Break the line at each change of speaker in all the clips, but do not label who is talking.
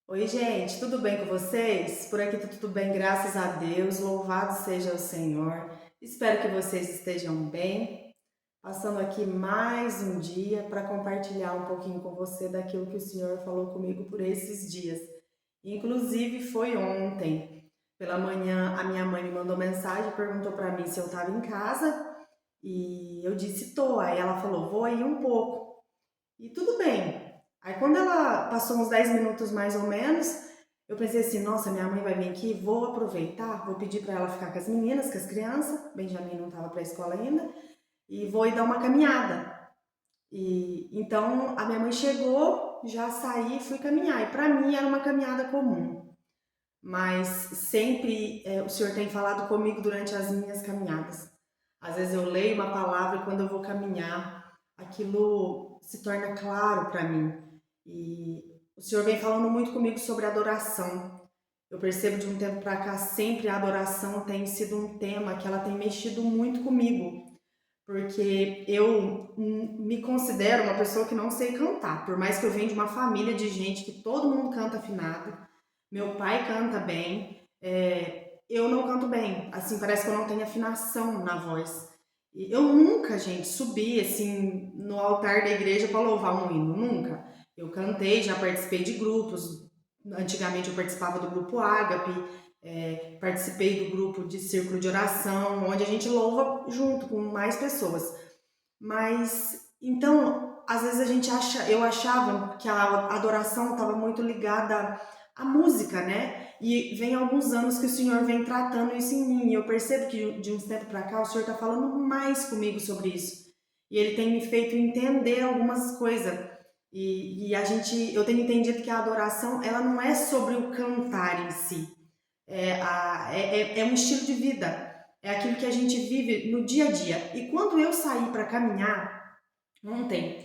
Oi, gente, tudo bem com vocês? Por aqui tá tudo bem, graças a Deus. Louvado seja o Senhor. Espero que vocês estejam bem. Passando aqui mais um dia para compartilhar um pouquinho com você daquilo que o Senhor falou comigo por esses dias. Inclusive foi ontem. Pela manhã, a minha mãe me mandou mensagem, perguntou para mim se eu estava em casa e eu disse tô. Aí ela falou: "Vou aí um pouco". E tudo bem. Aí quando ela passou uns 10 minutos mais ou menos, eu pensei assim, nossa, minha mãe vai vir aqui, vou aproveitar, vou pedir para ela ficar com as meninas, com as crianças, Benjamin não estava para a escola ainda, e vou ir dar uma caminhada. E então a minha mãe chegou, já saí e fui caminhar. E para mim era uma caminhada comum, mas sempre o Senhor tem falado comigo durante as minhas caminhadas. Às vezes eu leio uma palavra e quando eu vou caminhar, aquilo se torna claro para mim. E o Senhor vem falando muito comigo sobre adoração. Eu percebo de um tempo para cá sempre a adoração tem sido um tema que ela tem mexido muito comigo, porque eu me considero uma pessoa que não sei cantar, por mais que eu venha de uma família de gente que todo mundo canta afinado. Meu pai canta bem, eu não canto bem, assim, parece que eu não tenho afinação na voz. E eu nunca, gente, subi assim no altar da igreja para louvar um hino, nunca. Eu cantei, já participei de grupos. Antigamente eu participava do grupo Ágape, participei do grupo de círculo de oração, onde a gente louva junto com mais pessoas. Mas então, às vezes eu achava que a adoração estava muito ligada à música, né? E vem alguns anos que o Senhor vem tratando isso em mim. E eu percebo que de uns tempos para cá o Senhor está falando mais comigo sobre isso. E Ele tem me feito entender algumas coisas. Eu tenho entendido que a adoração, ela não é sobre o cantar em si. É um estilo de vida. É aquilo que a gente vive no dia a dia. E quando eu saí para caminhar ontem,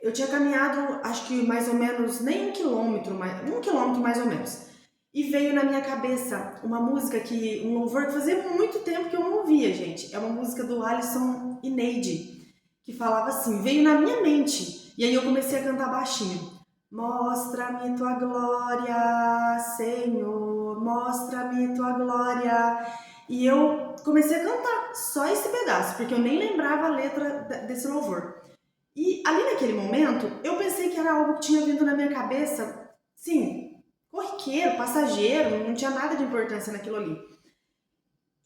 eu tinha caminhado, acho que mais ou menos, nem um quilômetro mais ou menos. E veio na minha cabeça uma música um louvor que fazia muito tempo que eu não ouvia, gente. É uma música do Alisson e Neide, que falava assim, veio na minha mente. E aí eu comecei a cantar baixinho. Mostra-me tua glória, Senhor, mostra-me tua glória. E eu comecei a cantar só esse pedaço, porque eu nem lembrava a letra desse louvor. E ali naquele momento, eu pensei que era algo que tinha vindo na minha cabeça, sim, corriqueiro, passageiro, não tinha nada de importância naquilo ali.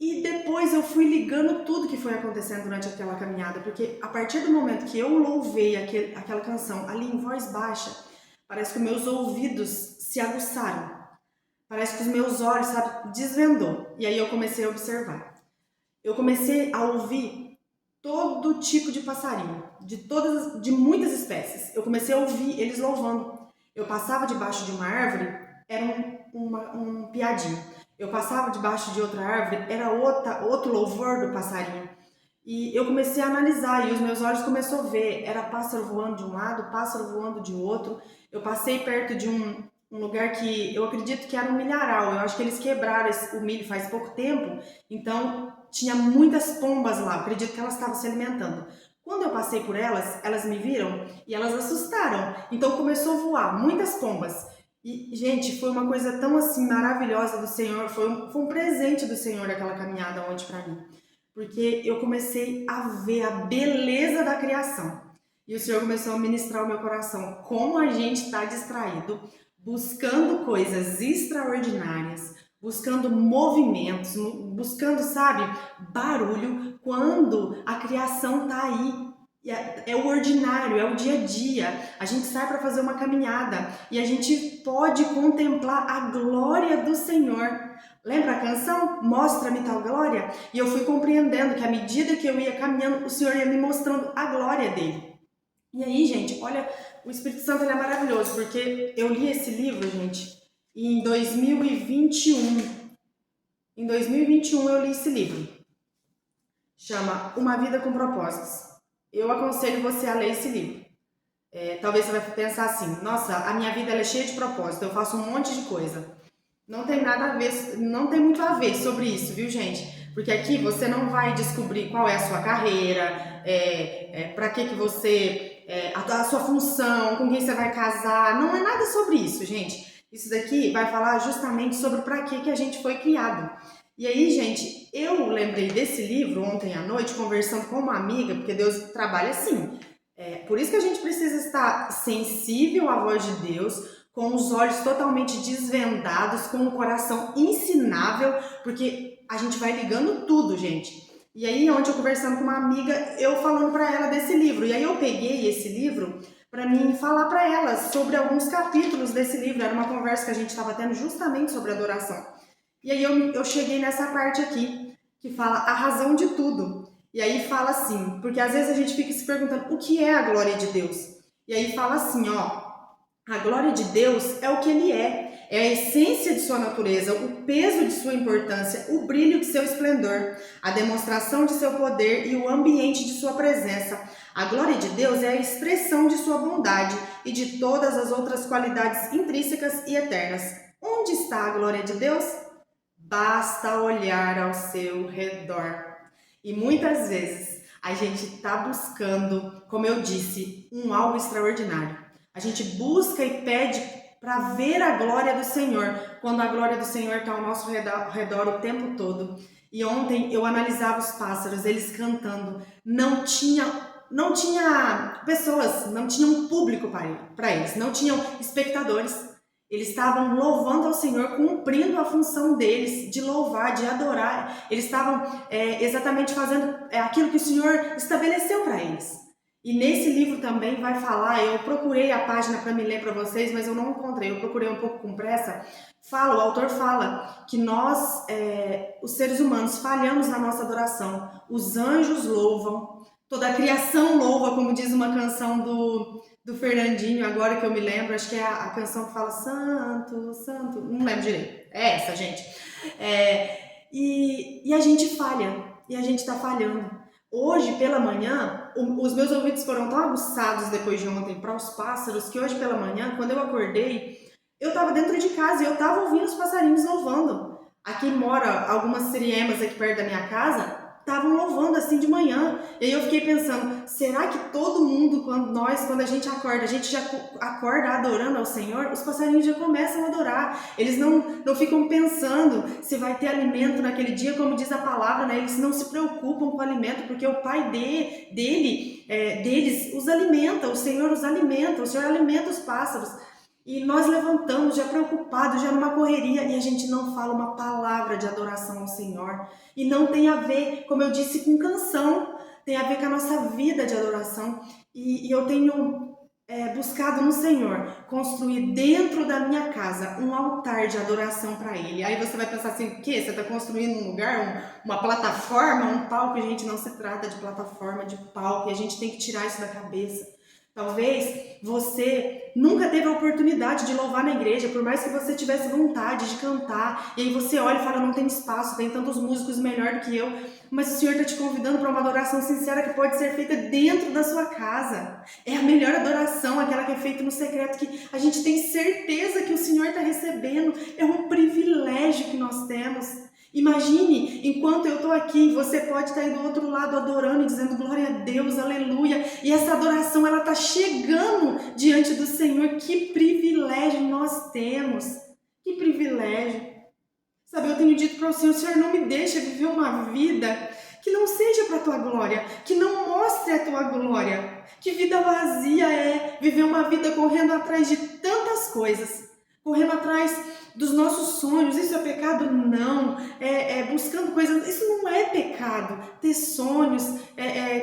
E depois eu fui ligando tudo que foi acontecendo durante aquela caminhada, porque a partir do momento que eu louvei aquela canção ali em voz baixa, parece que meus ouvidos se aguçaram. Parece que os meus olhos, sabe, desvendou. E aí eu comecei a observar. Eu comecei a ouvir todo tipo de passarinho, de muitas espécies. Eu comecei a ouvir eles louvando. Eu passava debaixo de uma árvore, era um piadinho. Eu passava debaixo de outra árvore, era outro louvor do passarinho. E eu comecei a analisar e os meus olhos começaram a ver. Era pássaro voando de um lado, pássaro voando de outro. Eu passei perto de um lugar que eu acredito que era um milharal. Eu acho que eles quebraram o milho faz pouco tempo, então tinha muitas pombas lá. Eu acredito que elas estavam se alimentando. Quando eu passei por elas, elas me viram e elas assustaram. Então começou a voar muitas pombas. E, gente, foi uma coisa tão assim maravilhosa do Senhor. Foi um presente do Senhor aquela caminhada ontem para mim. Porque eu comecei a ver a beleza da criação. E o Senhor começou a ministrar o meu coração. Como a gente está distraído, buscando coisas extraordinárias, buscando movimentos, buscando, sabe, barulho, quando a criação está aí. É o ordinário, é o dia a dia. A gente sai para fazer uma caminhada e a gente pode contemplar a glória do Senhor. Lembra a canção? Mostra-me tal glória? E eu fui compreendendo que à medida que eu ia caminhando, o Senhor ia me mostrando a glória dele. E aí, gente, olha, o Espírito Santo ele é maravilhoso, porque eu li esse livro, gente, em 2021. Em 2021 eu li esse livro. Chama Uma Vida com Propósitos. Eu aconselho você a ler esse livro. Talvez você vai pensar assim, nossa, a minha vida é cheia de propósito, eu faço um monte de coisa. Não tem nada a ver, não tem muito a ver sobre isso, viu, gente? Porque aqui você não vai descobrir qual é a sua carreira, para que você a sua função, com quem você vai casar. Não é nada sobre isso, gente. Isso daqui vai falar justamente sobre para que a gente foi criado. E aí, gente, eu lembrei desse livro ontem à noite, conversando com uma amiga, porque Deus trabalha assim. Por isso que a gente precisa estar sensível à voz de Deus, com os olhos totalmente desvendados, com o coração ensinável, porque a gente vai ligando tudo, gente. E aí, ontem eu conversando com uma amiga, eu falando para ela desse livro. E aí eu peguei esse livro para mim falar para ela sobre alguns capítulos desse livro. Era uma conversa que a gente estava tendo justamente sobre adoração. E aí eu cheguei nessa parte aqui, que fala a razão de tudo. E aí fala assim, porque às vezes a gente fica se perguntando o que é a glória de Deus. E aí fala assim, ó, a glória de Deus é o que Ele é a essência de sua natureza, o peso de sua importância, o brilho de seu esplendor, a demonstração de seu poder e o ambiente de sua presença. A glória de Deus é a expressão de sua bondade e de todas as outras qualidades intrínsecas e eternas. Onde está a glória de Deus? Basta olhar ao seu redor. E muitas vezes a gente está buscando, como eu disse, um algo extraordinário. A gente busca e pede para ver a glória do Senhor, quando a glória do Senhor está ao nosso redor o tempo todo. E ontem eu analisava os pássaros, eles cantando. Não tinha pessoas, não tinha um público para eles, não tinham espectadores. Eles estavam louvando ao Senhor, cumprindo a função deles de louvar, de adorar. Eles estavam exatamente fazendo aquilo que o Senhor estabeleceu para eles. E nesse livro também vai falar, eu procurei a página para me ler para vocês, mas eu não encontrei, eu procurei um pouco com pressa. O autor fala que nós, os seres humanos, falhamos na nossa adoração. Os anjos louvam, toda a criação louva, como diz uma canção do Fernandinho, agora que eu me lembro, acho que é a canção que fala Santo, Santo, não lembro direito, é essa, gente. E a gente falha, e a gente está falhando. Hoje, pela manhã, os meus ouvidos foram tão aguçados depois de ontem para os pássaros, que hoje pela manhã, quando eu acordei, eu estava dentro de casa e eu estava ouvindo os passarinhos louvando. Aqui mora algumas siriemas aqui perto da minha casa, estavam louvando assim de manhã. E aí eu fiquei pensando, será que todo mundo, quando a gente acorda, a gente já acorda adorando ao Senhor? Os passarinhos já começam a adorar. Eles não ficam pensando se vai ter alimento naquele dia, como diz a palavra, né? Eles não se preocupam com o alimento, porque o Pai deles os alimenta, o Senhor os alimenta, o Senhor alimenta os pássaros. E nós levantamos já preocupados, já numa correria, e a gente não fala uma palavra de adoração ao Senhor. E não tem a ver, como eu disse, com canção, tem a ver com a nossa vida de adoração. E eu tenho buscado no Senhor construir dentro da minha casa um altar de adoração para Ele. Aí você vai pensar assim, o quê? Você está construindo um lugar, uma plataforma, um palco? Gente, não se trata de plataforma, de palco, e a gente tem que tirar isso da cabeça. Talvez você nunca teve a oportunidade de louvar na igreja, por mais que você tivesse vontade de cantar, e aí você olha e fala, não tem espaço, tem tantos músicos melhor do que eu, mas o Senhor está te convidando para uma adoração sincera que pode ser feita dentro da sua casa. É a melhor adoração, aquela que é feita no secreto, que a gente tem certeza que o Senhor está recebendo. É um privilégio que nós temos. Imagine, enquanto eu estou aqui, você pode estar aí do outro lado adorando e dizendo glória a Deus, aleluia. E essa adoração, ela está chegando diante do Senhor. Que privilégio nós temos. Que privilégio. Sabe, eu tenho dito para o Senhor não me deixa viver uma vida que não seja para a tua glória, que não mostre a tua glória. Que vida vazia é viver uma vida correndo atrás de tantas coisas, correndo atrás dos nossos sonhos. Isso é pecado? Não. Buscando coisas, isso não é pecado. Ter sonhos,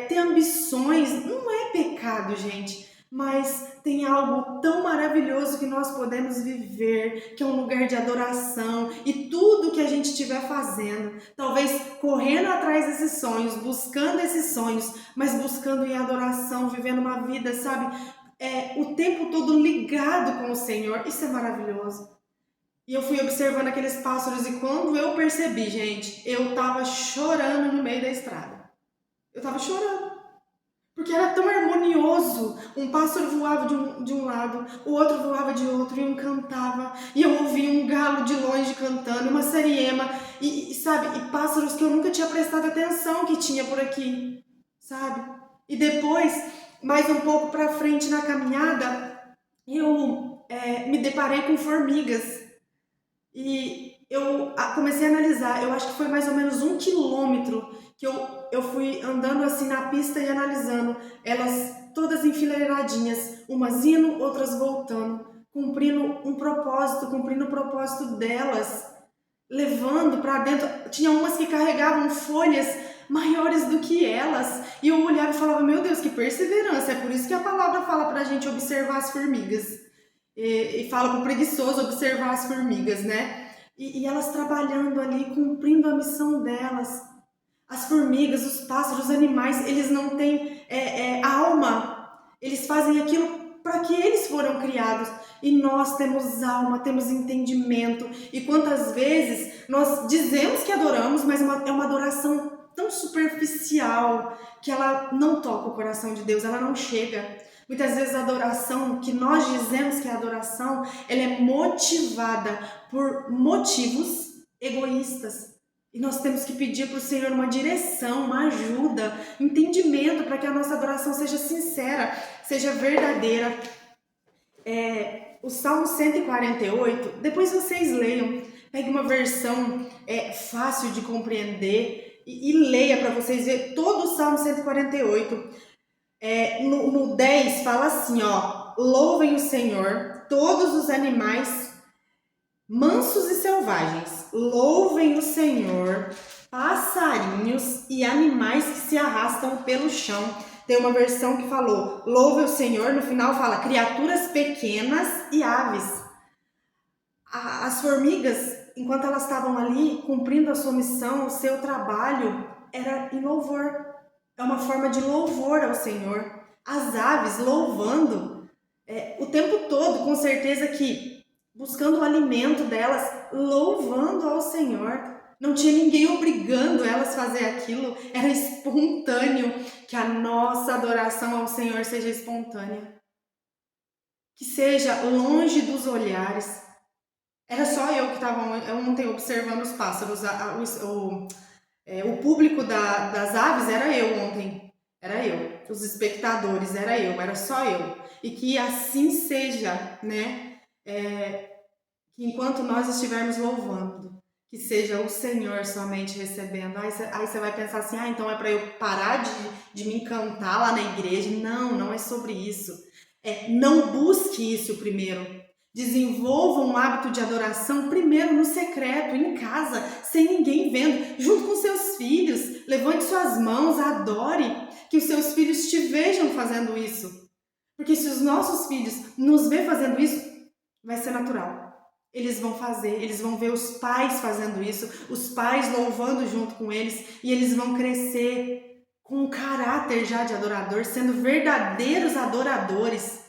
ter ambições, não é pecado, gente. Mas tem algo tão maravilhoso que nós podemos viver, que é um lugar de adoração, e tudo que a gente estiver fazendo, talvez correndo atrás desses sonhos, buscando esses sonhos, mas buscando em adoração, vivendo uma vida, sabe, o tempo todo ligado com o Senhor. Isso é maravilhoso. E eu fui observando aqueles pássaros, e quando eu percebi, gente, eu tava chorando no meio da estrada. Eu tava chorando. Porque era tão harmonioso. Um pássaro voava de um lado, o outro voava de outro, e um cantava. E eu ouvia um galo de longe cantando, uma sariema, sabe, e pássaros que eu nunca tinha prestado atenção que tinha por aqui, sabe? E depois mais um pouco para frente na caminhada, eu me deparei com formigas. E eu comecei a analisar, eu acho que foi mais ou menos 1 quilômetro que eu fui andando assim na pista e analisando elas todas enfileiradinhas, umas indo, outras voltando, cumprindo o propósito delas, levando para dentro. Tinha umas que carregavam folhas maiores do que elas, e eu olhava e falava, meu Deus, que perseverança. É por isso que a palavra fala para a gente observar as formigas, e fala para o preguiçoso observar as formigas, né? E elas trabalhando ali, cumprindo a missão delas. As formigas, os pássaros, os animais, eles não têm alma. Eles fazem aquilo para que eles foram criados. E nós temos alma, temos entendimento. E quantas vezes nós dizemos que adoramos, mas é uma adoração tão superficial que ela não toca o coração de Deus, ela não chega. Muitas vezes a adoração, que nós dizemos que é adoração, ela é motivada por motivos egoístas. E nós temos que pedir para o Senhor uma direção, uma ajuda, entendimento para que a nossa adoração seja sincera, seja verdadeira. O Salmo 148, depois vocês leiam, pegue uma versão fácil de compreender e leia para vocês verem todo o Salmo 148. No 10 fala assim, ó, louvem o Senhor, todos os animais mansos e selvagens, louvem o Senhor, passarinhos e animais que se arrastam pelo chão. Tem uma versão que falou, louve o Senhor, no final fala, criaturas pequenas e aves. As formigas, enquanto elas estavam ali cumprindo a sua missão, o seu trabalho era em louvor. É uma forma de louvor ao Senhor. As aves louvando o tempo todo, com certeza que buscando o alimento delas, louvando ao Senhor. Não tinha ninguém obrigando elas a fazer aquilo, era espontâneo. Que a nossa adoração ao Senhor seja espontânea, que seja longe dos olhares. Era só eu que estava ontem observando os pássaros, o público das aves era eu ontem, era eu, os espectadores era só eu. E que assim seja, né? Que enquanto nós estivermos louvando, que seja o Senhor somente recebendo. Aí você vai pensar assim, então é para eu parar de me encantar lá na igreja. Não é sobre isso. Não busque isso primeiro. Desenvolva um hábito de adoração primeiro no secreto, em casa, sem ninguém vendo, junto com seus filhos. Levante suas mãos, adore, que os seus filhos te vejam fazendo isso. Porque se os nossos filhos nos vê fazendo isso, vai ser natural. Eles vão fazer, eles vão ver os pais fazendo isso, os pais louvando junto com eles, e eles vão crescer com um caráter já de adorador, sendo verdadeiros adoradores,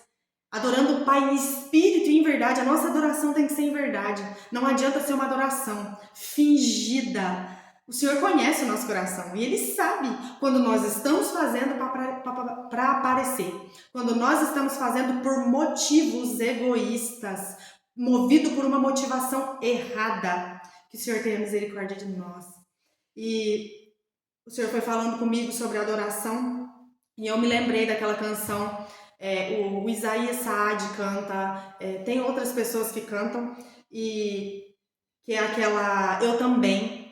adorando o Pai em espírito e em verdade. A nossa adoração tem que ser em verdade, não adianta ser uma adoração fingida. O Senhor conhece o nosso coração e Ele sabe quando nós estamos fazendo para aparecer, quando nós estamos fazendo por motivos egoístas, movido por uma motivação errada. Que o Senhor tenha misericórdia de nós. E o Senhor foi falando comigo sobre adoração e eu me lembrei daquela canção, o Isaías Saad canta, tem outras pessoas que cantam, e que é aquela Eu Também.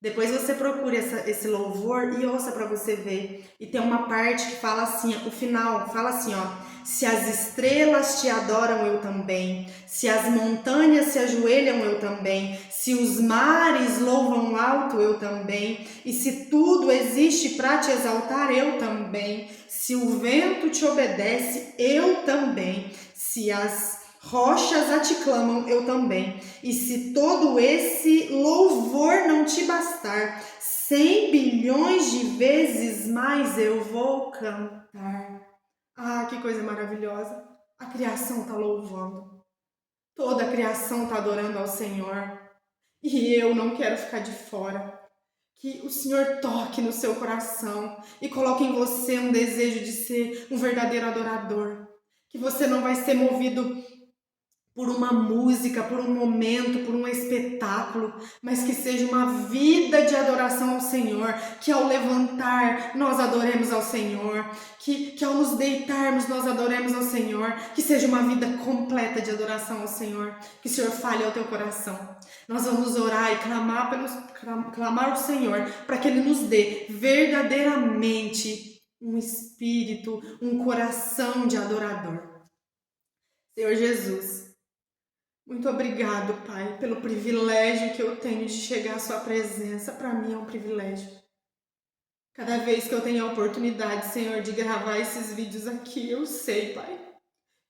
Depois você procure esse louvor e ouça para você ver. E tem uma parte que fala assim, o final fala assim, ó. Se as estrelas te adoram, eu também. Se as montanhas se ajoelham, eu também. Se os mares louvam alto, eu também. E se tudo existe para te exaltar, eu também. Se o vento te obedece, eu também. Se as rochas a te clamam, eu também. E se todo esse louvor não te bastar, 100 bilhões de vezes mais eu vou cantar. Ah, que coisa maravilhosa. A criação está louvando. Toda a criação está adorando ao Senhor. E eu não quero ficar de fora. Que o Senhor toque no seu coração e coloque em você um desejo de ser um verdadeiro adorador. Que você não vai ser movido por uma música, por um momento, por um espetáculo, mas que seja uma vida de adoração ao Senhor, que ao levantar nós adoremos ao Senhor, que ao nos deitarmos nós adoremos ao Senhor, que seja uma vida completa de adoração ao Senhor, que o Senhor fale ao teu coração. Nós vamos orar e clamar ao Senhor para que Ele nos dê verdadeiramente um espírito, um coração de adorador. Senhor Jesus, muito obrigado, Pai, pelo privilégio que eu tenho de chegar à sua presença. Para mim é um privilégio. Cada vez que eu tenho a oportunidade, Senhor, de gravar esses vídeos aqui, eu sei, Pai,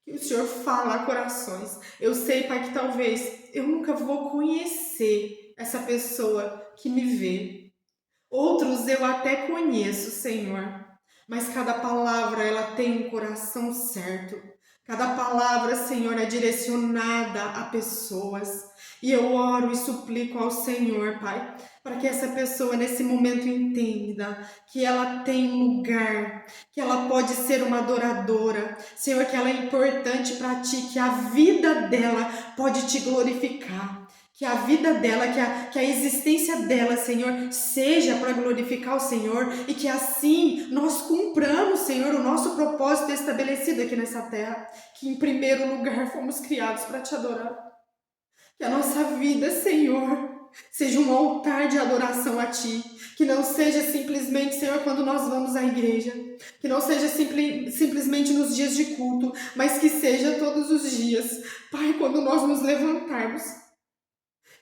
que o Senhor fala a corações. Eu sei, Pai, que talvez eu nunca vou conhecer essa pessoa que me vê. Outros eu até conheço, Senhor, mas cada palavra ela tem um coração certo. Cada palavra, Senhor, é direcionada a pessoas. E eu oro e suplico ao Senhor, Pai, para que essa pessoa nesse momento entenda que ela tem um lugar, que ela pode ser uma adoradora. Senhor, que ela é importante para Ti, que a vida dela pode Te glorificar. Que a vida dela, que a existência dela, Senhor, seja para glorificar o Senhor e que assim nós cumpramos, Senhor, o nosso propósito estabelecido aqui nessa terra. Que em primeiro lugar fomos criados para Te adorar. Que a nossa vida, Senhor, seja um altar de adoração a Ti. Que não seja simplesmente, Senhor, quando nós vamos à igreja. Que não seja simplesmente nos dias de culto, mas que seja todos os dias. Pai, quando nós nos levantarmos,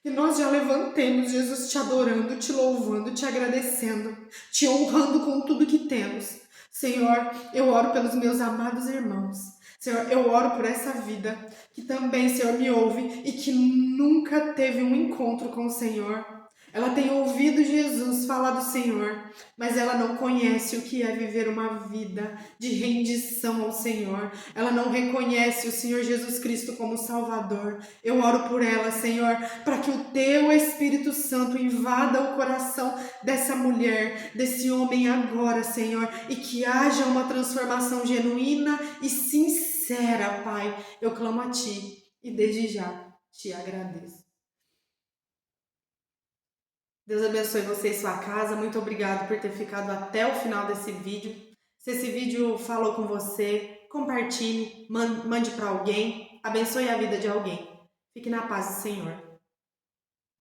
que nós já levantemos, Jesus, Te adorando, Te louvando, Te agradecendo, Te honrando com tudo que temos. Senhor, eu oro pelos meus amados irmãos. Senhor, eu oro por essa vida que também, Senhor, me ouve e que nunca teve um encontro com o Senhor. Ela tem ouvido Jesus falar do Senhor, mas ela não conhece o que é viver uma vida de rendição ao Senhor. Ela não reconhece o Senhor Jesus Cristo como Salvador. Eu oro por ela, Senhor, para que o Teu Espírito Santo invada o coração dessa mulher, desse homem agora, Senhor, e que haja uma transformação genuína e sincera, Pai. Eu clamo a Ti e desde já Te agradeço. Deus abençoe você e sua casa. Muito obrigado por ter ficado até o final desse vídeo. Se esse vídeo falou com você, compartilhe, mande para alguém, abençoe a vida de alguém. Fique na paz do Senhor.